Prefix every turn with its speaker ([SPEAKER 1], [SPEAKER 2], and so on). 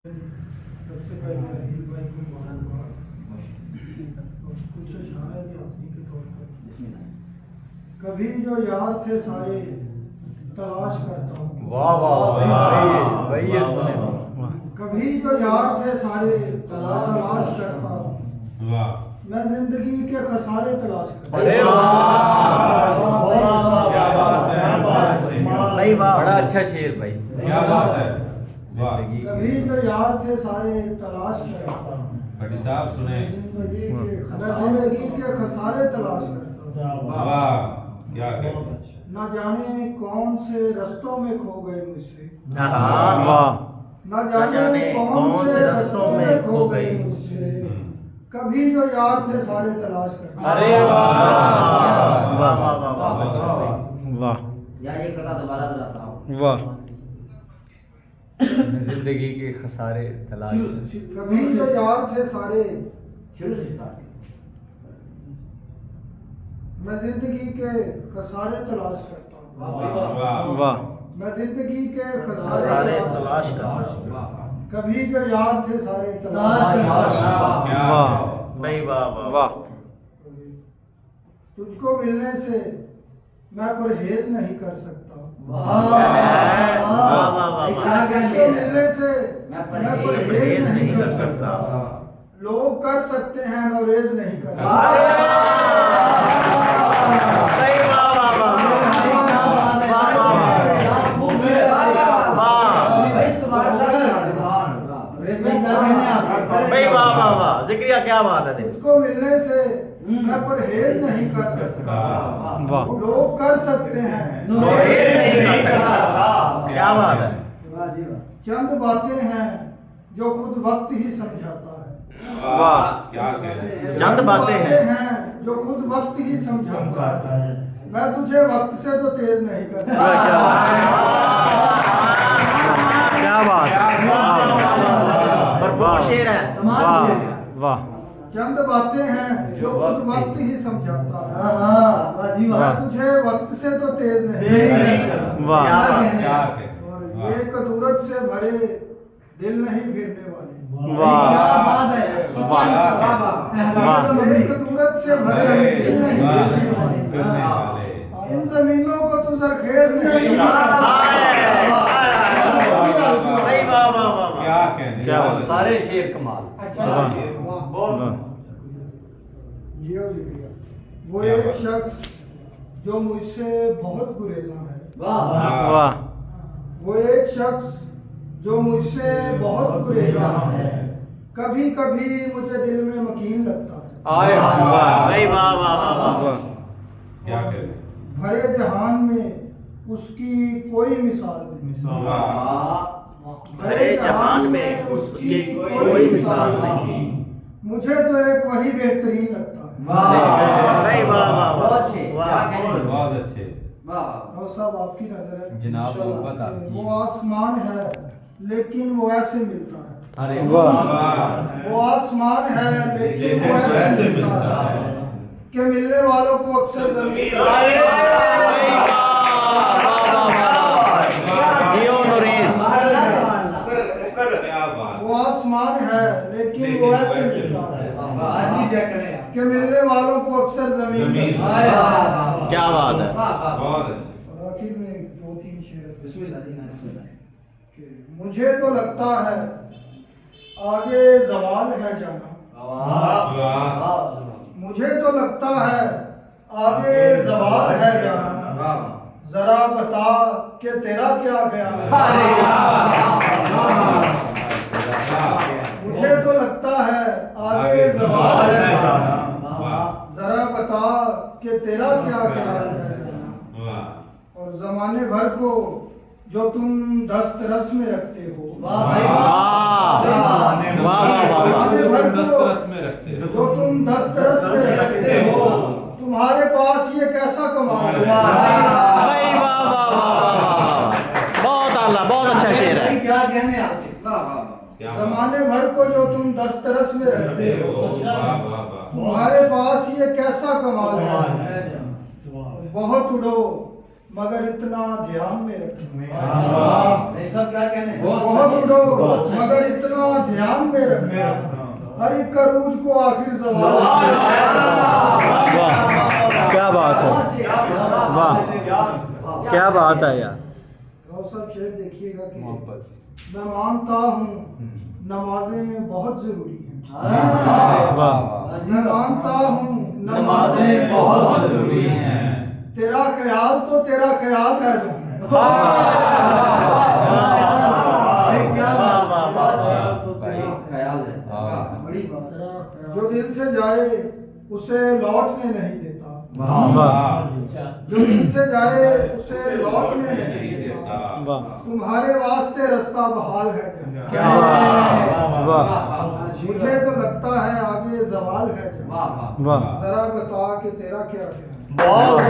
[SPEAKER 1] सबसे पहले रहीम भाई को मुबारकबाद और कुछ शायर यासनी के तौर पर कभी जो यार थे सारे तलाश करता हूँ।
[SPEAKER 2] वाह वाह भाई ये सुने
[SPEAKER 1] कभी जो यार थे सारे तलाश करता हूँ। मैं जिंदगी के खसारे तलाश करता
[SPEAKER 2] अरे
[SPEAKER 3] भाई वाह,
[SPEAKER 2] बड़ा अच्छा शेर भाई,
[SPEAKER 4] क्या बात है।
[SPEAKER 2] जिंदगी
[SPEAKER 1] कभी जो यार थे सारे तलाश करता हूँ।
[SPEAKER 4] भट्टी साहब सुने।
[SPEAKER 1] मैं जिंदगी के खसारे तलाश करता हूँ।
[SPEAKER 4] वाह क्या कहते हैं।
[SPEAKER 1] न जाने कौन से रस्तों में खो गए मुझसे।
[SPEAKER 3] वाह,
[SPEAKER 1] न जाने कौन से रस्तों में खो गए मुझसे। कभी जो यार थे सारे तलाश करते हैं।
[SPEAKER 2] अरे वाह
[SPEAKER 3] वाह वाह वाह वाह
[SPEAKER 5] यार एक कथा दोबारा दोहराता हूँ।
[SPEAKER 3] वाह,
[SPEAKER 2] जिंदगी के खसारे तलाश
[SPEAKER 1] कभी जो यार थे सारे
[SPEAKER 5] शुरू से स्टार्ट।
[SPEAKER 1] मैं जिंदगी के खसारे तलाश करता हूँ।
[SPEAKER 3] वाह,
[SPEAKER 1] मैं जिंदगी के
[SPEAKER 3] सारे
[SPEAKER 1] खसारे
[SPEAKER 3] तलाश कर,
[SPEAKER 1] कभी जो यार थे सारे तलाश करता
[SPEAKER 4] क्या
[SPEAKER 3] वाह भाई वाह वाह वाह,
[SPEAKER 1] हूँ। तुझको मिलने से मैं परहेज नहीं कर सकता। तुझको मिलने से मैं परहेज नहीं कर सकता। लोग कर सकते हैं नौरेज नहीं कर
[SPEAKER 3] भाई वाह वाह भाई वाह वाह वाह, जिक्रिया क्या बात है।
[SPEAKER 1] तुझको मिलने से मैं परहेज नहीं कर सकता।
[SPEAKER 3] वाह,
[SPEAKER 1] लोग कर सकते हैं
[SPEAKER 3] नौरेज नहीं कर सकता, क्या बात है।
[SPEAKER 1] चंद बातें हैं जो खुद वक्त ही समझाता है।
[SPEAKER 3] वाह,
[SPEAKER 4] क्या कहते हैं।
[SPEAKER 3] चंद बातें हैं
[SPEAKER 1] जो खुद वक्त ही समझाता है। मैं तुझे वक्त से तो तेज नहीं कर सकता।
[SPEAKER 3] क्या बात, भरपूर शेर है। वाह वाह,
[SPEAKER 1] चंद बातें हैं जो खुद वक्त ही समझाता है। मैं तुझे वक्त से तो तेज नहीं कर सकता।
[SPEAKER 3] वाह
[SPEAKER 4] क्या कहते हैं।
[SPEAKER 1] और ये कदूरत से भरे दिल नहीं फिरने वाले।
[SPEAKER 3] वाह
[SPEAKER 1] ये कदूरत से भरे दिल नहीं फिरने वाले।
[SPEAKER 4] करने वाले।
[SPEAKER 1] इन जमीनों को तू जरखेज नहीं
[SPEAKER 3] भाई वाह वाह वाह,
[SPEAKER 4] क्या कहते
[SPEAKER 3] क्या
[SPEAKER 4] हैं।
[SPEAKER 3] बात।
[SPEAKER 2] सारे शेर कमाल।
[SPEAKER 1] वो एक शख्स जो मुझसे बहुत गुरेजा है।
[SPEAKER 5] वाह
[SPEAKER 3] वाह,
[SPEAKER 1] वो एक शख्स जो मुझसे बहुत गुरेजा है। कभी कभी मुझे दिल में मकीन लगता है।
[SPEAKER 2] आए
[SPEAKER 3] वाह भाई वाह वाह वाह वाह,
[SPEAKER 4] क्या कहते हैं।
[SPEAKER 1] भरे जहान में उसकी कोई मिसाल नहीं।
[SPEAKER 3] भरे जहान में उसकी कोई मिसाल नहीं।
[SPEAKER 1] मुझे तो एक वही बेहतरीन लगता है।
[SPEAKER 3] भाई वाह वाह
[SPEAKER 5] बहुत
[SPEAKER 3] वाह,
[SPEAKER 5] अच्छे,
[SPEAKER 3] वाह
[SPEAKER 5] क्या कहते हैं।
[SPEAKER 4] बहुत अच्छे।
[SPEAKER 5] वाह
[SPEAKER 1] और सब आपकी नजर है
[SPEAKER 2] जनाब,
[SPEAKER 1] इंशाल्लाह।
[SPEAKER 2] मोहब्बत आपकी।
[SPEAKER 1] वो आसमान है लेकिन वो ऐसे मिलता है।
[SPEAKER 2] अरे
[SPEAKER 4] वाह।
[SPEAKER 1] वो आसमान है लेकिन वो ऐसे मिलता है कि मिलने वालों को अक्सर जमीन
[SPEAKER 3] भाई वाह वाह वाह, जियो नूरेश।
[SPEAKER 4] क्या बात।
[SPEAKER 1] वो आसमान है लेकिन वो ऐसे मिलता है कि मिलने वालों को अक्सर जमीन
[SPEAKER 4] जमीन।
[SPEAKER 3] क्या बात है।
[SPEAKER 4] बहुत अच्छे।
[SPEAKER 1] और आखिर में दो तीन शेर कि मुझे तो लगता है आगे जवाल है जाना।
[SPEAKER 4] वाह।
[SPEAKER 1] मुझे तो लगता है आगे जवाल है जाना। जरा बता कि तेरा क्या ख्याल है। मुझे तो लगता है आगे जवाल है जाना। जरा बता कि तेरा क्या ख्याल है।
[SPEAKER 4] वाह।
[SPEAKER 1] और जमाने भर को जो तुम दस्त रस में रखते हो।
[SPEAKER 3] वाह वाह वाह वाह,
[SPEAKER 1] जमाने भर को
[SPEAKER 4] में रखते हैं।
[SPEAKER 1] जो तुम दस्त रस में रखते हो। तुम्हारे पास ये कैसा कमाल है।
[SPEAKER 3] भाई वाह वाह वाह वाह वाह, बहुत आला, बहुत अच्छा शेर है।
[SPEAKER 5] क्या कहने आपके।
[SPEAKER 4] क्या बात।
[SPEAKER 1] जमाने भर को जो तुम दस्त रस में रखते हो।
[SPEAKER 4] वाह वाह वाह।
[SPEAKER 1] तुम्हारे पास ये कैसा कमाल है। बहुत उड़ो मगर इतना ध्यान में रखना।
[SPEAKER 5] नहीं सब क्या कहने
[SPEAKER 1] बहुत उड़ो मगर इतना ध्यान में रखना। हर एक करूज को आखिर सवाल।
[SPEAKER 3] वाह क्या बात है वाह क्या बात है यार
[SPEAKER 1] राव साहब शेर देखिएगा कि
[SPEAKER 2] मोहब्बत
[SPEAKER 1] मैं मानता हूँ नमाजें बहुत जरूरी हैं।
[SPEAKER 3] वाह
[SPEAKER 1] मैं मानता हूँ
[SPEAKER 2] नमाजें बहुत जरूरी हैं।
[SPEAKER 1] तेरा ख्याल तो तेरा ख्याल है जो।
[SPEAKER 5] ख्याल है
[SPEAKER 1] बड़ी बात है। जो दिल से जाए उसे लौटने नहीं देता।
[SPEAKER 3] वाह
[SPEAKER 1] जो दिल से जाए उसे लौटने नहीं देता।
[SPEAKER 3] वाह
[SPEAKER 1] तुम्हारे वास्ते रास्ता बहाल है जो।
[SPEAKER 3] वाह
[SPEAKER 1] मुझे तो लगता है आगे जवाल है जो।
[SPEAKER 5] वाह
[SPEAKER 3] वाह
[SPEAKER 1] जरा बता कि तेरा क्या ख्याल है।
[SPEAKER 2] बहुत